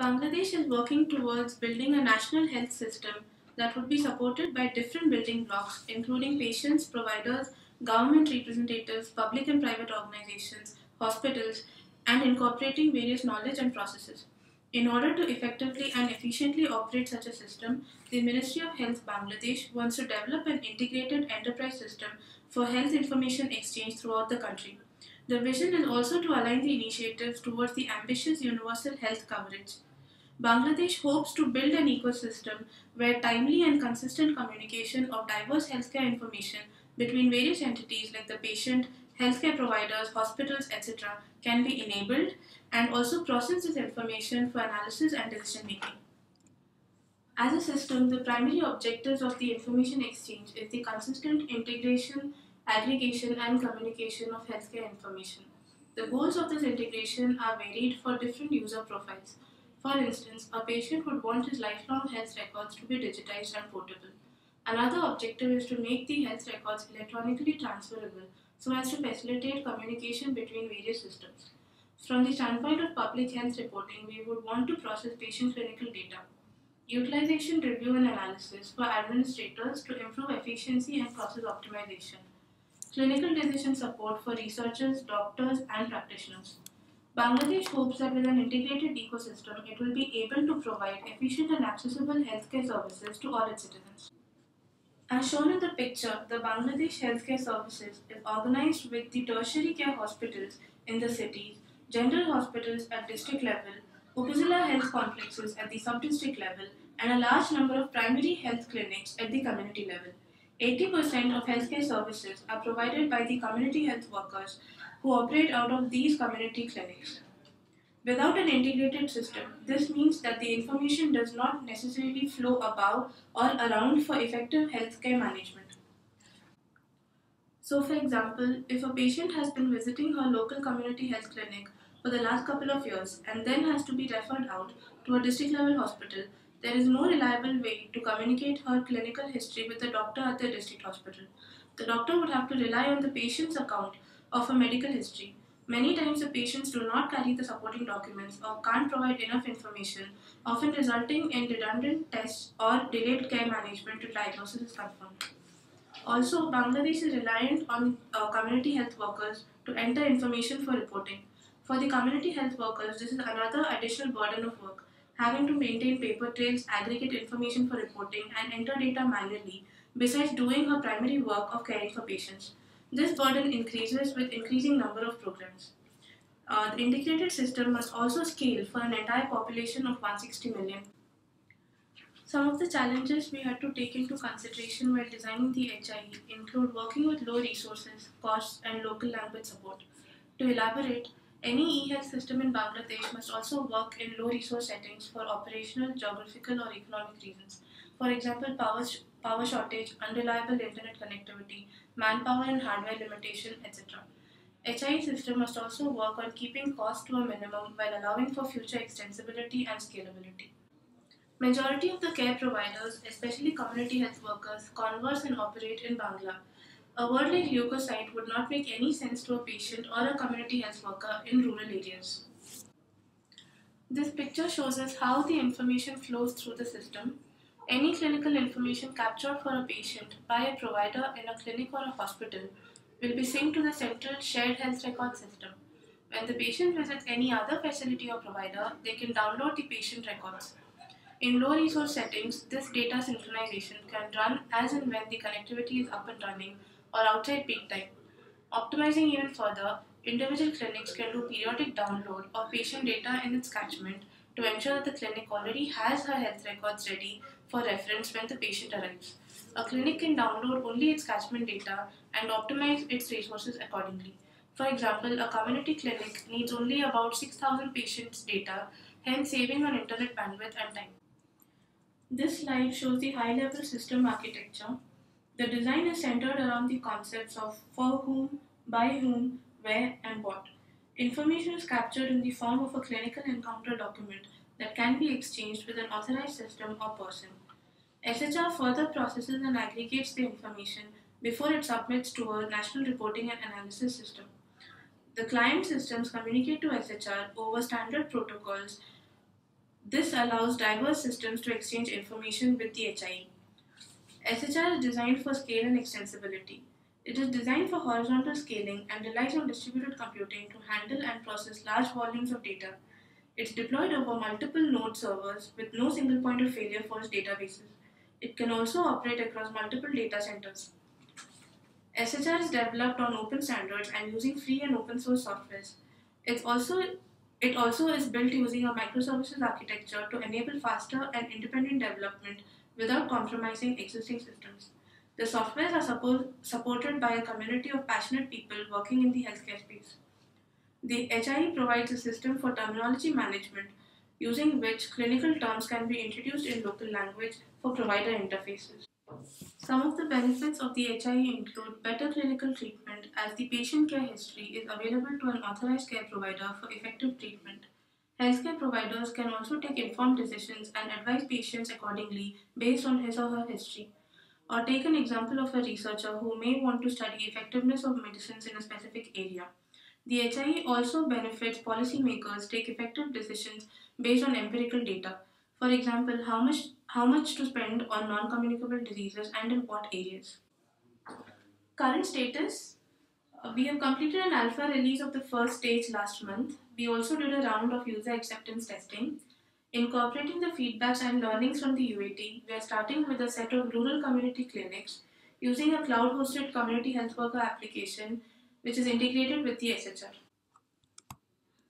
Bangladesh is working towards building a national health system that would be supported by different building blocks, including patients, providers, government representatives, public and private organizations, hospitals, and incorporating various knowledge and processes. In order to effectively and efficiently operate such a system, the Ministry of Health Bangladesh wants to develop an integrated enterprise system for health information exchange throughout the country. The vision is also to align the initiatives towards the ambitious universal health coverage. Bangladesh hopes to build an ecosystem where timely and consistent communication of diverse healthcare information between various entities like the patient, healthcare providers, hospitals, etc., can be enabled and also process this information for analysis and decision making. As a system, the primary objectives of the information exchange is the consistent integration, aggregation, and communication of healthcare information. The goals of this integration are varied for different user profiles. For instance, a patient would want his lifelong health records to be digitized and portable. Another objective is to make the health records electronically transferable so as to facilitate communication between various systems. From the standpoint of public health reporting, we would want to process patient clinical data. Utilization review and analysis for administrators to improve efficiency and process optimization. Clinical decision support for researchers, doctors, and practitioners. Bangladesh hopes that with an integrated ecosystem, it will be able to provide efficient and accessible healthcare services to all its citizens. As shown in the picture, the Bangladesh Healthcare Services is organized with the tertiary care hospitals in the cities, general hospitals at district level, Upazila health complexes at the sub-district level, and a large number of primary health clinics at the community level. 80% of healthcare services are provided by the community health workers who operate out of these community clinics. Without an integrated system, this means that the information does not necessarily flow above or around for effective healthcare management. So, for example, if a patient has been visiting her local community health clinic for the last couple of years and then has to be referred out to a district level hospital, there is no reliable way to communicate her clinical history with the doctor at the district hospital. The doctor would have to rely on the patient's account of her medical history. Many times, the patients do not carry the supporting documents or can't provide enough information, often resulting in redundant tests or delayed care management till diagnosis is confirmed. Also, Bangladesh is reliant on community health workers to enter information for reporting. For the community health workers, this is another additional burden of work, having to maintain paper trails, aggregate information for reporting, and enter data manually, besides doing her primary work of caring for patients. This burden increases with increasing number of programs. The integrated system must also scale for an entire population of 160 million. Some of the challenges we had to take into consideration while designing the HIE include working with low resources, costs, and local language support. To elaborate, any e-health system in Bangladesh must also work in low resource settings for operational, geographical, or economic reasons. For example, power shortage, unreliable internet connectivity, manpower and hardware limitation, etc. HIE system must also work on keeping costs to a minimum while allowing for future extensibility and scalability. Majority of the care providers, especially community health workers, converse and operate in Bangla. A word like leukocyte would not make any sense to a patient or a community health worker in rural areas. This picture shows us how the information flows through the system. Any clinical information captured for a patient by a provider in a clinic or a hospital will be synced to the central shared health record system. When the patient visits any other facility or provider, they can download the patient records. In low resource settings, this data synchronization can run as and when the connectivity is up and running or outside peak time. Optimizing even further, individual clinics can do periodic download of patient data in its catchment to ensure that the clinic already has her health records ready for reference when the patient arrives. A clinic can download only its catchment data and optimize its resources accordingly. For example, a community clinic needs only about 6,000 patients' data, hence saving on internet bandwidth and time. This slide shows the high-level system architecture. The design is centered around the concepts of for whom, by whom, where, and what. Information is captured in the form of a clinical encounter document that can be exchanged with an authorized system or person. SHR further processes and aggregates the information before it submits to a national reporting and analysis system. The client systems communicate to SHR over standard protocols This allows diverse systems to exchange information with the HIE. SHR is designed for scale and extensibility. It is designed for horizontal scaling and relies on distributed computing to handle and process large volumes of data. It's deployed over multiple node servers with no single point of failure for its databases. It can also operate across multiple data centers. SHR is developed on open standards and using free and open source softwares. It also is built using a microservices architecture to enable faster and independent development without compromising existing systems. The softwares are supported by a community of passionate people working in the healthcare space. The HIE provides a system for terminology management using which clinical terms can be introduced in local language for provider interfaces. Some of the benefits of the HIE include better clinical treatment as the patient care history is available to an authorized care provider for effective treatment. Healthcare providers can also take informed decisions and advise patients accordingly based on his or her history. Or take an example of a researcher who may want to study effectiveness of medicines in a specific area. The HIE also benefits policymakers take effective decisions based on empirical data. For example, how much to spend on non-communicable diseases and in what areas. Current status: we have completed an alpha release of the first stage last month. We also did a round of user acceptance testing. Incorporating the feedbacks and learnings from the UAT, we are starting with a set of rural community clinics using a cloud hosted community health worker application which is integrated with the SHR.